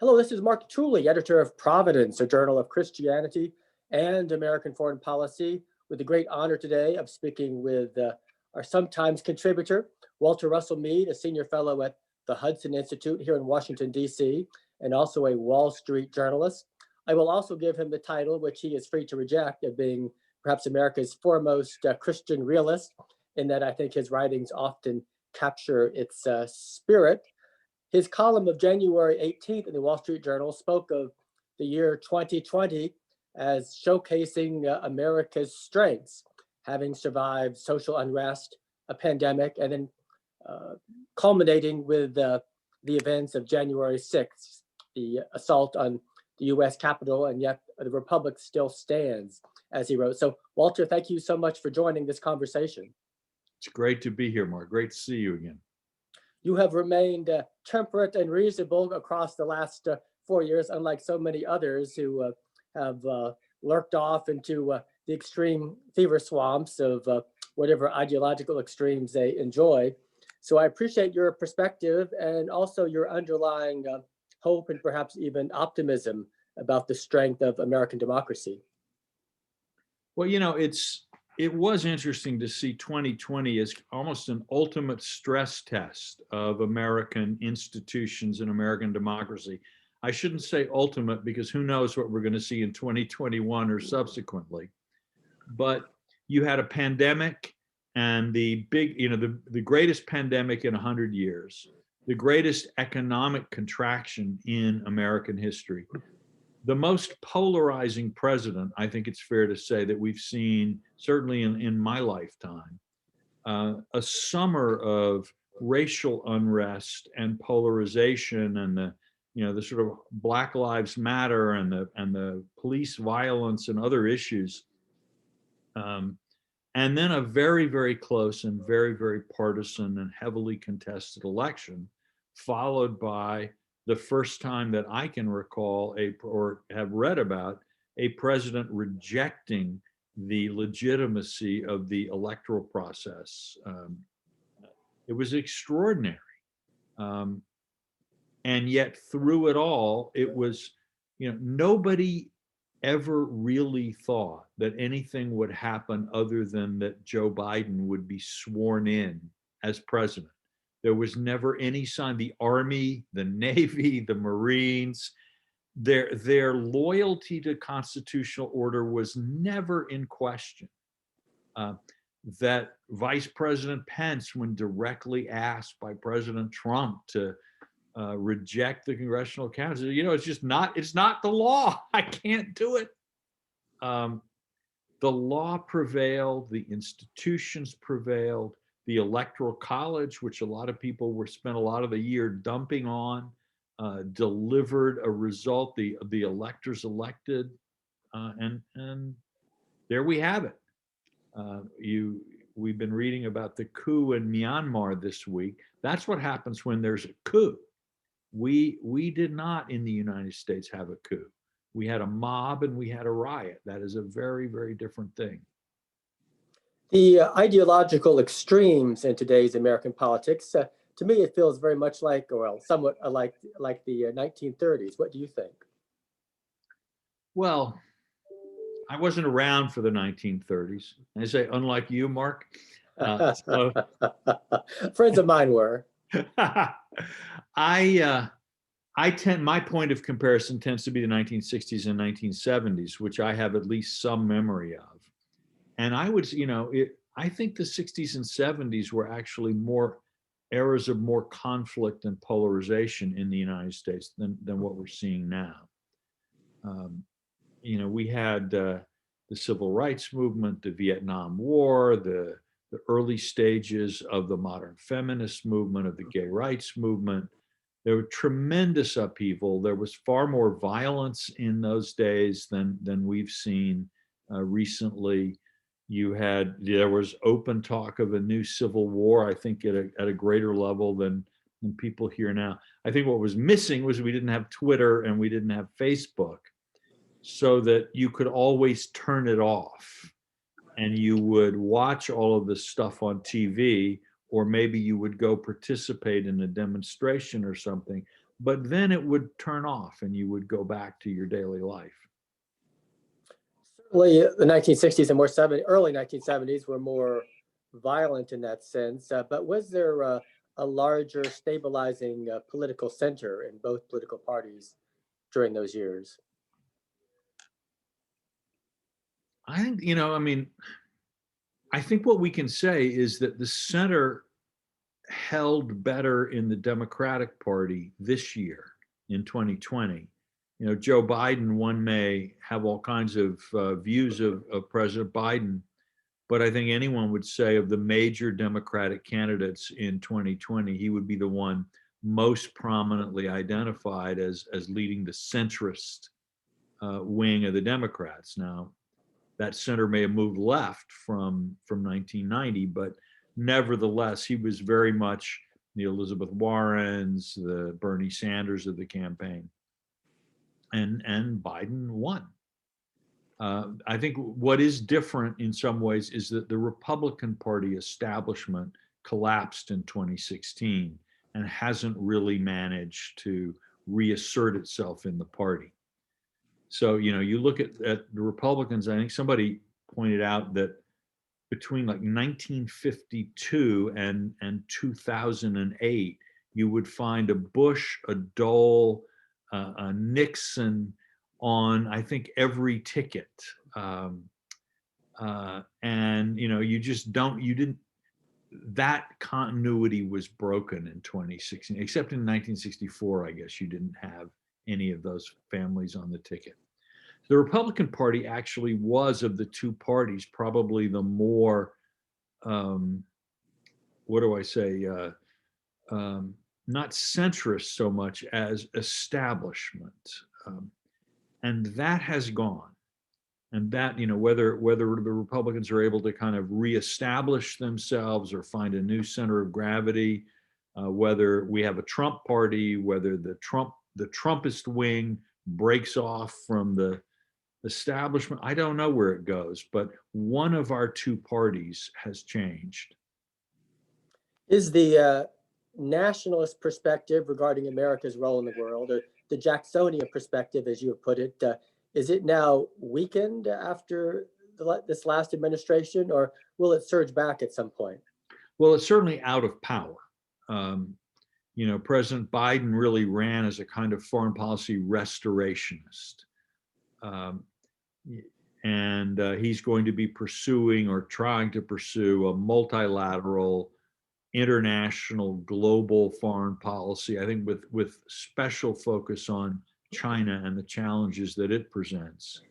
Hello, this is Mark Tooley, editor of Providence, a journal of Christianity and American foreign policy, with the great honor today of speaking with our sometimes contributor, Walter Russell Mead, a senior fellow at the Hudson Institute here in Washington, D.C., and also a Wall Street journalist. I will also give him the title, which he is free to reject, of being perhaps America's foremost Christian realist, in that I think his writings often capture its spirit. His column of January 18th in the Wall Street Journal spoke of the year 2020 as showcasing America's strengths, having survived social unrest, a pandemic, and then culminating with the events of January 6th, the assault on the US Capitol, and yet the Republic still stands, as he wrote. So, Walter, thank you so much for joining this conversation. It's great to be here, Mark. Great to see you again. You have remained temperate and reasonable across the last 4 years, unlike so many others who have lurked off into the extreme fever swamps of whatever ideological extremes they enjoy. So I appreciate your perspective and also your underlying hope and perhaps even optimism about the strength of American democracy. Well, you know, it was interesting to see 2020 as almost an ultimate stress test of American institutions and American democracy. I shouldn't say ultimate because who knows what we're going to see in 2021 or subsequently. But you had a pandemic and the big, the greatest pandemic in 100 years, the greatest economic contraction in American history. The most polarizing president, I think it's fair to say, that we've seen, certainly in my lifetime, a summer of racial unrest and polarization, and the sort of Black Lives Matter and the police violence and other issues, and then a very, very close and very, very partisan and heavily contested election, followed by the first time that I can recall or have read about a president rejecting the legitimacy of the electoral process. It was extraordinary. And yet through it all, it was, nobody ever really thought that anything would happen other than that Joe Biden would be sworn in as president. There was never any sign. The Army, the Navy, the Marines, their loyalty to constitutional order was never in question. That Vice President Pence, when directly asked by President Trump to reject the congressional council, it's not the law. I can't do it. The law prevailed, the institutions prevailed. The Electoral College, which a lot of people spent a lot of the year dumping on, delivered a result. The electors elected, and there we have it. We've been reading about the coup in Myanmar this week. That's what happens when there's a coup. We did not in the United States have a coup. We had a mob and we had a riot. That is a very, very different thing. The ideological extremes in today's American politics, to me, it feels very much like, or somewhat like the 1930s. What do you think? Well, I wasn't around for the 1930s. I say, unlike you, Mark. Friends of mine were. My point of comparison tends to be the 1960s and 1970s, which I have at least some memory of. And I think the 60s and 70s were actually more eras of more conflict and polarization in the United States than what we're seeing now. We had the civil rights movement, the Vietnam War, the early stages of the modern feminist movement, of the gay rights movement. There was tremendous upheaval. There was far more violence in those days than we've seen recently. There was open talk of a new civil war, I think at a greater level than people hear now. I think what was missing was we didn't have Twitter and we didn't have Facebook, so that you could always turn it off and you would watch all of this stuff on TV, or maybe you would go participate in a demonstration or something, but then it would turn off and you would go back to your daily life. Certainly, the 1960s and early 1970s were more violent in that sense. But was there a larger stabilizing political center in both political parties during those years? I think, I mean, I think what we can say is that the center held better in the Democratic Party this year in 2020. Joe Biden, one may have all kinds of views of President Biden, but I think anyone would say of the major Democratic candidates in 2020, he would be the one most prominently identified as leading the centrist wing of the Democrats. Now, that center may have moved left from 1990, but nevertheless, he was very much the Elizabeth Warrens, the Bernie Sanders of the campaign, and Biden won. I think what is different in some ways is that the Republican Party establishment collapsed in 2016 and hasn't really managed to reassert itself in the party. So, you look at the Republicans, I think somebody pointed out that between like 1952 and 2008, you would find a Bush, a Dole, a Nixon on, I think, every ticket. And, you didn't, that continuity was broken in 2016, except in 1964, I guess you didn't have any of those families on the ticket. The Republican Party actually was, of the two parties, probably the more, what do I say, not centrist so much as establishment. And that has gone. And that, whether the Republicans are able to kind of reestablish themselves or find a new center of gravity, whether we have a Trump party, whether the Trumpist wing breaks off from the establishment, I don't know where it goes, but one of our two parties has changed. Is the nationalist perspective regarding America's role in the world, or the Jacksonian perspective, as you have put it, is it now weakened after this last administration, or will it surge back at some point? Well, it's certainly out of power. President Biden really ran as a kind of foreign policy restorationist. And he's going to be pursuing or trying to pursue a multilateral, international, global foreign policy, I think with special focus on China and the challenges that it presents.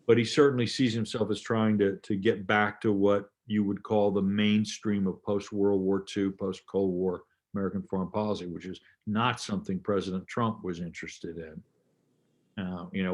But he certainly sees himself as trying to get back to what you would call the mainstream of post-World War II, post-Cold War American foreign policy, which is not something President Trump was interested in.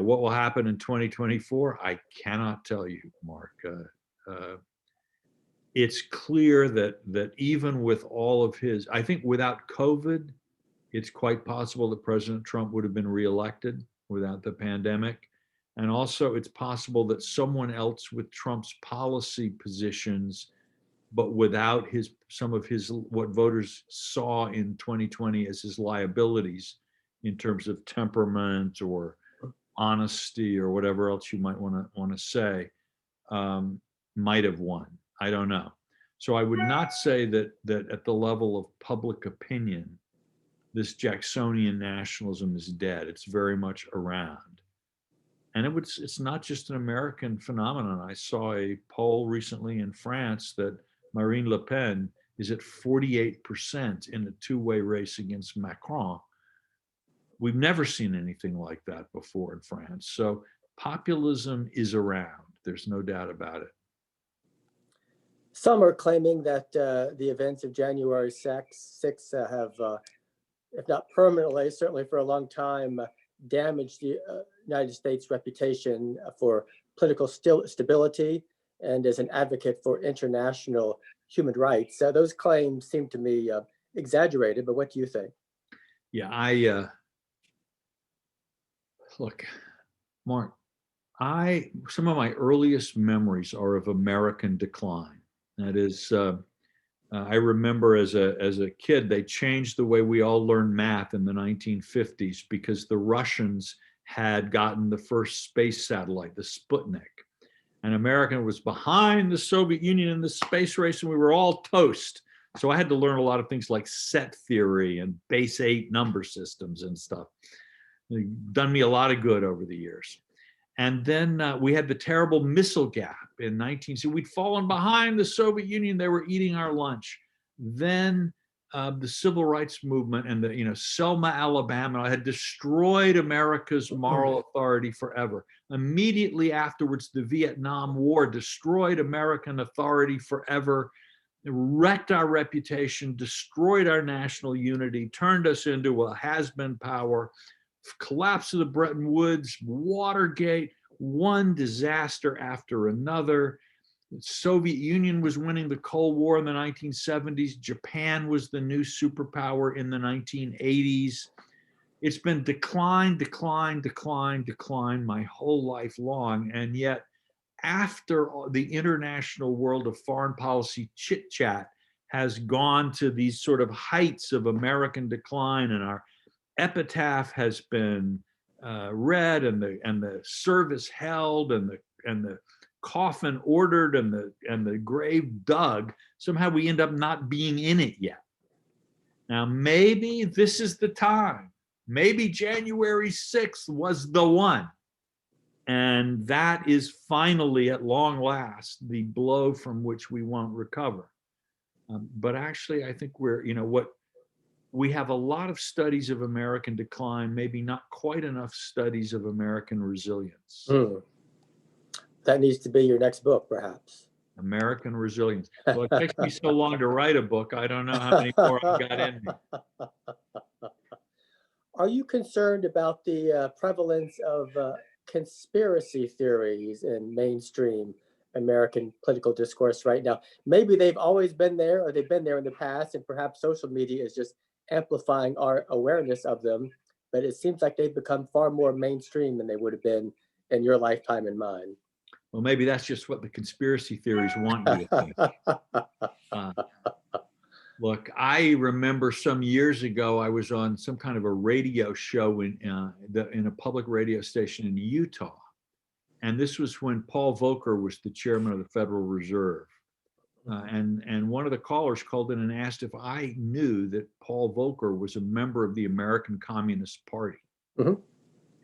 What will happen in 2024? I cannot tell you, Mark. It's clear that even with all of his, I think without COVID, it's quite possible that President Trump would have been reelected without the pandemic. And also it's possible that someone else with Trump's policy positions, but without some of his, what voters saw in 2020 as his liabilities in terms of temperament or honesty or whatever else you might want to say, might have won. I don't know. So I would not say that at the level of public opinion, this Jacksonian nationalism is dead. It's very much around. And it's not just an American phenomenon. I saw a poll recently in France that Marine Le Pen is at 48% in a two-way race against Macron. We've never seen anything like that before in France. So populism is around. There's no doubt about it. Some are claiming that the events of January 6 have, if not permanently, certainly for a long time, damaged the United States' reputation for political stability and as an advocate for international human rights. Those claims seem to me exaggerated, but what do you think? Yeah, look, Mark, some of my earliest memories are of American decline. That is, I remember as a kid, they changed the way we all learned math in the 1950s because the Russians had gotten the first space satellite, the Sputnik. And America was behind the Soviet Union in the space race, and we were all toast. So I had to learn a lot of things like set theory and base 8 number systems and stuff. They've done me a lot of good over the years. And then we had the terrible missile gap in 19. So we'd fallen behind the Soviet Union. They were eating our lunch. Then the civil rights movement and the Selma, Alabama had destroyed America's moral authority forever. Immediately afterwards, the Vietnam War destroyed American authority forever, wrecked our reputation, destroyed our national unity, turned us into a has-been power. Collapse of the Bretton Woods, Watergate, one disaster after another. The Soviet Union was winning the Cold War in the 1970s. Japan was the new superpower in the 1980s. It's been decline, decline, decline, decline my whole life long. And yet, after the international world of foreign policy chit-chat has gone to these sort of heights of American decline, and our epitaph has been read, and the service held, and the coffin ordered, and the grave dug, somehow we end up not being in it yet. Now, maybe this is the time. Maybe January 6th was the one. And that is finally, at long last, the blow from which we won't recover. But actually, I think we have a lot of studies of American decline, maybe not quite enough studies of American resilience. That needs to be your next book, perhaps. American resilience. Well, it takes me so long to write a book, I don't know how many more I've got in me. Are you concerned about the prevalence of conspiracy theories in mainstream American political discourse right now? Maybe they've always been there, or they've been there in the past, and perhaps social media is just amplifying our awareness of them, but it seems like they've become far more mainstream than they would have been in your lifetime and mine. Well, maybe that's just what the conspiracy theories want you to think. Look, I remember some years ago, I was on some kind of a radio show in a public radio station in Utah. And this was when Paul Volcker was the chairman of the Federal Reserve. And one of the callers called in and asked if I knew that Paul Volcker was a member of the American Communist Party. Mm-hmm.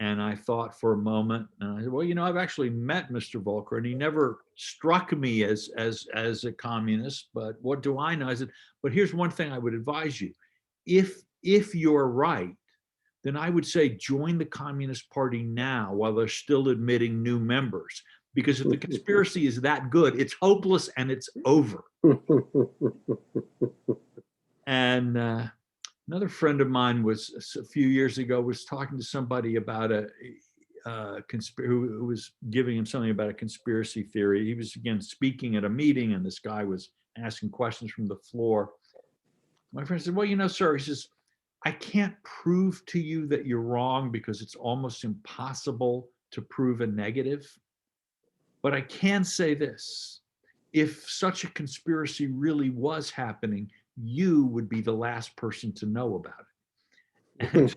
And I thought for a moment, and I said, well, I've actually met Mr. Volcker, and he never struck me as a communist, but what do I know? I said, but here's one thing I would advise you. If you're right, then I would say join the Communist Party now while they're still admitting new members. Because if the conspiracy is that good, it's hopeless and it's over. And another friend of mine was a few years ago was talking to somebody about who was giving him something about a conspiracy theory. He was again speaking at a meeting, and this guy was asking questions from the floor. My friend said, well, sir, he says, I can't prove to you that you're wrong because it's almost impossible to prove a negative. But I can say this, if such a conspiracy really was happening, you would be the last person to know about it.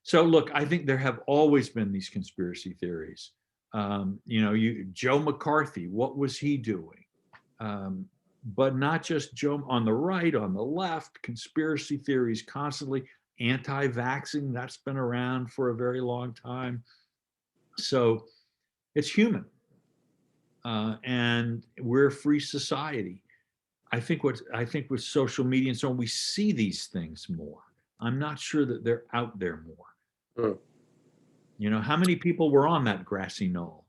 So look, I think there have always been these conspiracy theories. Joe McCarthy, what was he doing? But not just Joe, on the right, on the left, conspiracy theories constantly, anti-vaxxing, that's been around for a very long time. So it's human. And we're a free society. I think with social media and so on, we see these things more. I'm not sure that they're out there more. How many people were on that grassy knoll?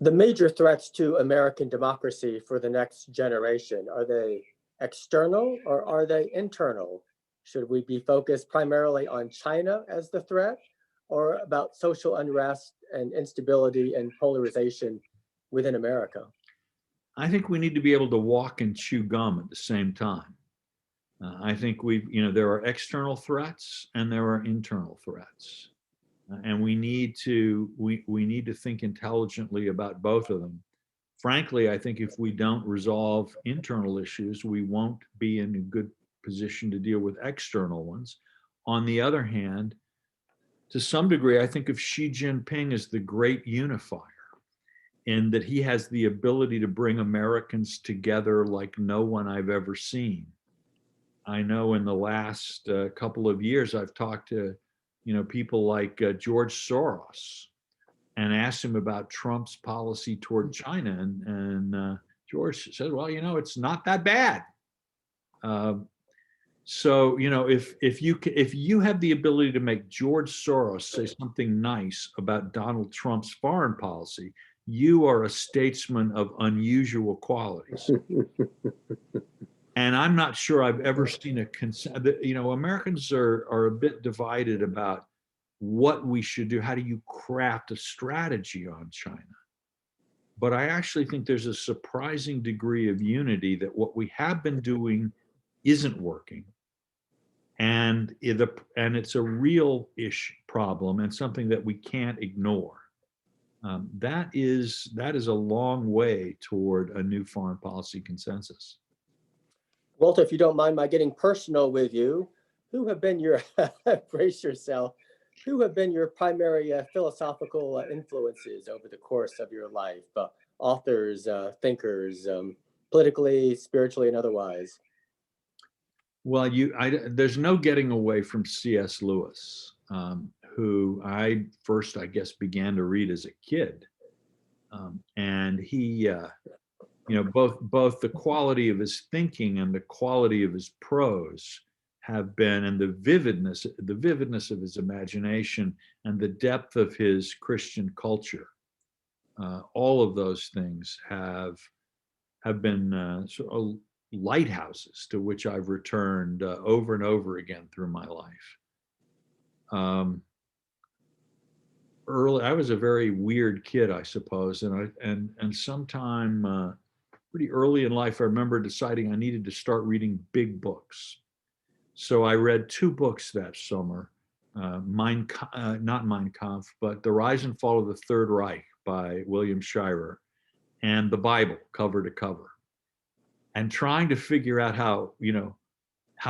The major threats to American democracy for the next generation, are they external or are they internal? Should we be focused primarily on China as the threat, or about social unrest and instability and polarization within America? I think we need to be able to walk and chew gum at the same time. I think there are external threats and there are internal threats. and we need to think intelligently about both of them. Frankly, I think if we don't resolve internal issues, we won't be in a good position to deal with external ones. On the other hand, to some degree, I think of Xi Jinping as the great unifier, in that he has the ability to bring Americans together like no one I've ever seen. I know in the last couple of years, I've talked to, people like George Soros, and asked him about Trump's policy toward China, and George said, "Well, it's not that bad." So, if you have the ability to make George Soros say something nice about Donald Trump's foreign policy, you are a statesman of unusual qualities. And I'm not sure I've ever seen a consent. Americans are a bit divided about what we should do. How do you craft a strategy on China? But I actually think there's a surprising degree of unity that what we have been doing isn't working. And it's a real problem and something that we can't ignore. That is a long way toward a new foreign policy consensus. Walter, if you don't mind my getting personal with you, who have been your, brace yourself, who have been your primary philosophical influences over the course of your life? Authors, thinkers, politically, spiritually, and otherwise. Well, there's no getting away from C.S. Lewis, who I first, I guess, began to read as a kid. And he, both the quality of his thinking and the quality of his prose have been, and the vividness of his imagination and the depth of his Christian culture. All of those things have been sort of lighthouses to which I've returned over and over again through my life. I was a very weird kid, I suppose, and sometime pretty early in life, I remember deciding I needed to start reading big books. So I read 2 books that summer, not Mein Kampf, but The Rise and Fall of the Third Reich by William Shirer, and the Bible cover to cover. And trying to figure out how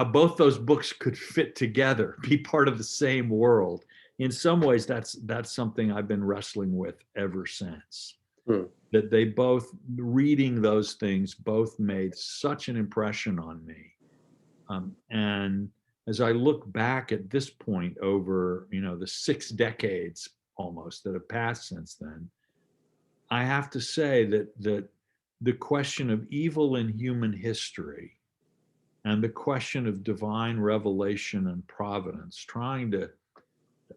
both those books could fit together, be part of the same world. In some ways, that's something I've been wrestling with ever since. That they both, reading those things, both made such an impression on me. And as I look back at this point over, the 6 decades almost that have passed since then, I have to say that the question of evil in human history and the question of divine revelation and providence, trying to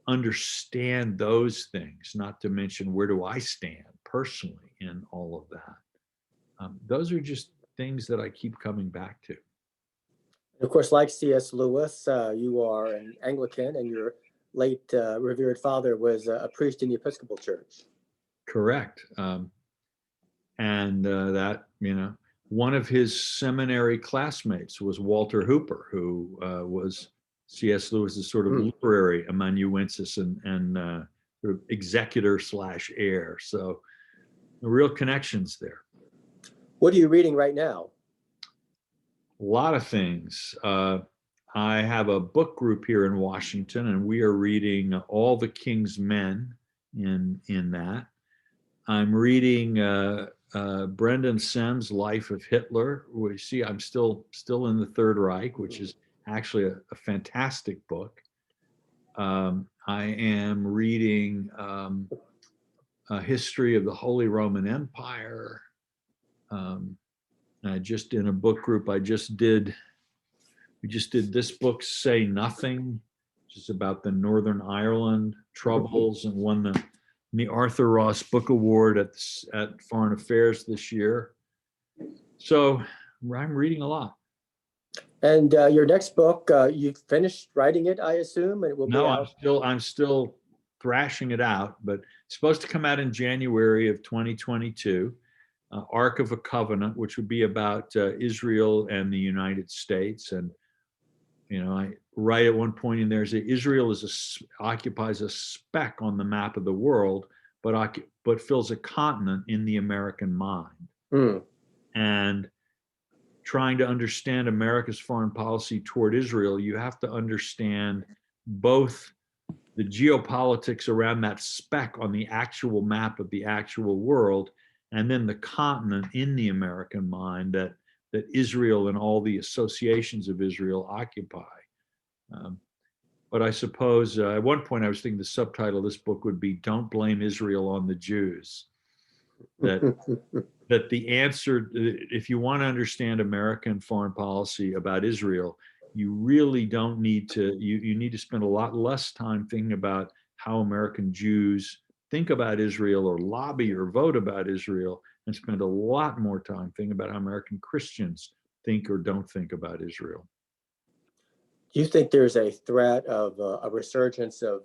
understand those things, not to mention where do I stand personally in all of that. Those are just things that I keep coming back to. Of course, like C.S. Lewis, you are an Anglican, and your late revered father was a priest in the Episcopal Church. Correct. And that, one of his seminary classmates was Walter Hooper, who was C.S. Lewis's sort of literary amanuensis and sort of executor/heir. So real connections there. What are you reading right now? A lot of things. I have a book group here in Washington, and we are reading All the King's Men in that. I'm reading Brendan Sem's Life of Hitler. We see I'm still in the Third Reich, which is actually a fantastic book. I am reading a history of the Holy Roman Empire. Just in a book group, we just did this book, Say Nothing, which is about the Northern Ireland troubles, and won the Arthur Ross Book Award at Foreign Affairs this year. So I'm reading a lot. And your next book, you finished writing it, I assume, and it will be out? No, I'm still thrashing it out, but it's supposed to come out in January of 2022. Ark of a Covenant, which would be about Israel and the United States, and I write at one point in there, say Israel occupies a speck on the map of the world, but fills a continent in the American mind. Mm. And trying to understand America's foreign policy toward Israel, you have to understand both the geopolitics around that speck on the actual map of the actual world, and then the continent in the American mind that Israel and all the associations of Israel occupy. But I suppose at one point I was thinking the subtitle of this book would be "Don't Blame Israel on the Jews." That the answer, if you want to understand American foreign policy about Israel, you really don't need to, you need to spend a lot less time thinking about how American Jews think about Israel or lobby or vote about Israel, and spend a lot more time thinking about how American Christians think or don't think about Israel. Do you think there's a threat of a resurgence of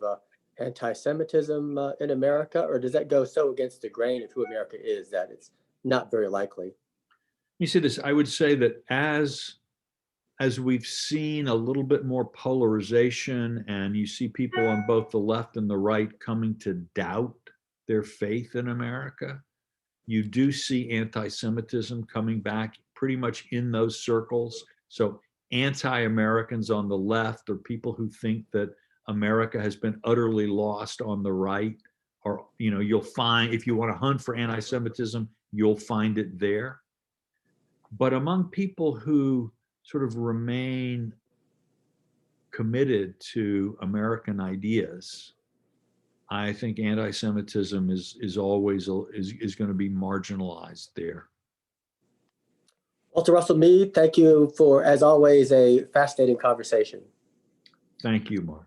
anti-Semitism in America, or does that go so against the grain of who America is that it's not very likely? Let me say this. I would say that as we've seen a little bit more polarization, and you see people on both the left and the right coming to doubt their faith in America, you do see anti-Semitism coming back pretty much in those circles. So anti-Americans on the left, or people who think that America has been utterly lost on the right, or you'll find, if you want to hunt for anti-Semitism, you'll find it there. But among people who sort of remain committed to American ideas, I think anti-Semitism is always going to be marginalized there. Walter Russell Mead, thank you for, as always, a fascinating conversation. Thank you, Mark.